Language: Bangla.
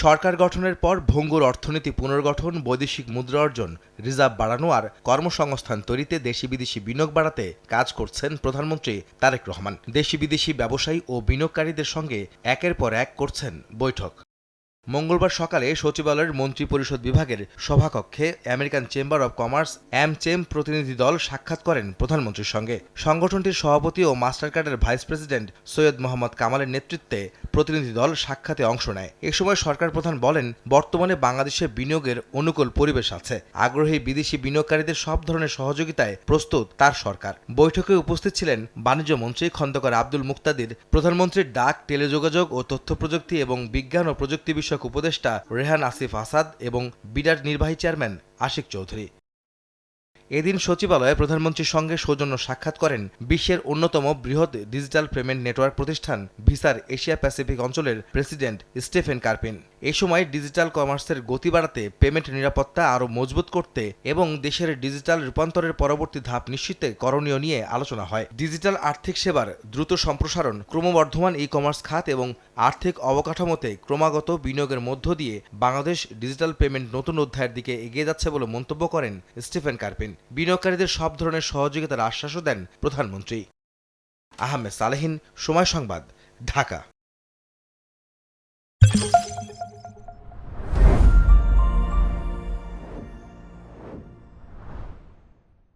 সরকার গঠনের পর ভঙ্গুর অর্থনীতি পুনর্গঠন, বৈদেশিক মুদ্রা অর্জন, রিজার্ভ বাড়ানো আর কর্মসংস্থান তৈরিতে দেশি বিদেশি বিনিয়োগ বাড়াতে কাজ করছেন প্রধানমন্ত্রী তারেক রহমান। দেশি বিদেশি ব্যবসায়ী ও বিনিয়োগকারীদের সঙ্গে একের পর এক করছেন বৈঠক। মঙ্গলবার সকালে সচিবালয়ের মন্ত্রিপরিষদ বিভাগের সভাকক্ষে American chamber of commerce AmCham প্রতিনিধি দল সাক্ষাৎ করেন প্রধানমন্ত্রীর সঙ্গে। সংগঠনটির সভাপতি ও মাস্টারকার্ডের ভাইস প্রেসিডেন্ট সৈয়দ মোহাম্মদ কামালের নেতৃত্বে প্রতিনিধি দল সাক্ষাতে অংশ নেয়। এ সময় সরকার প্রধান বলেন, বর্তমানে বাংলাদেশে বিনিয়োগের অনুকূল পরিবেশ আছে। আগ্রহী বিদেশি বিনিয়োগকারীদের সব ধরনের সহযোগিতায় প্রস্তুত তার সরকার। বৈঠকে উপস্থিত ছিলেন বাণিজ্য মন্ত্রী খন্দকার আব্দুল মুক্তাদির, প্রধানমন্ত্রীর ডাক, টেলিযোগাযোগ ও তথ্য প্রযুক্তি এবং বিজ্ঞান ও প্রযুক্তি বিষয়ক উপদেষ্টা রেহান আসিফ আসাদ এবং বিডার নির্বাহী চেয়ারম্যান আশিক চৌধুরী। এদিন সচিবালয়ে প্রধানমন্ত্রীর সঙ্গে সৌজন্য সাক্ষাৎ করেন বিশ্বের অন্যতম বৃহৎ ডিজিটাল পেমেন্ট নেটওয়ার্ক প্রতিষ্ঠান ভিসার এশিয়া প্যাসিফিক অঞ্চলের প্রেসিডেন্ট স্টিফেন কার্পিন। এ সময় ডিজিটাল কমার্সের গতি বাড়াতে, পেমেন্ট নিরাপত্তা আরও মজবুত করতে এবং দেশের ডিজিটাল রূপান্তরের পরবর্তী ধাপ নিশ্চিতে করণীয় নিয়ে আলোচনা হয়। ডিজিটাল আর্থিক সেবার দ্রুত সম্প্রসারণ, ক্রমবর্ধমান ই-কমার্স খাত এবং আর্থিক অবকাঠামোতে ক্রমাগত বিনিয়োগের মধ্য দিয়ে বাংলাদেশ ডিজিটাল পেমেন্ট নতুন অধ্যায়ের দিকে এগিয়ে যাচ্ছে বলে মন্তব্য করেন স্টিফেন কার্পিন। বিনিয়োগকারীদের সব ধরনের সহযোগিতার আশ্বাসও দেন প্রধানমন্ত্রী। আহমেদ সালেহীন, সময় সংবাদ, ঢাকা।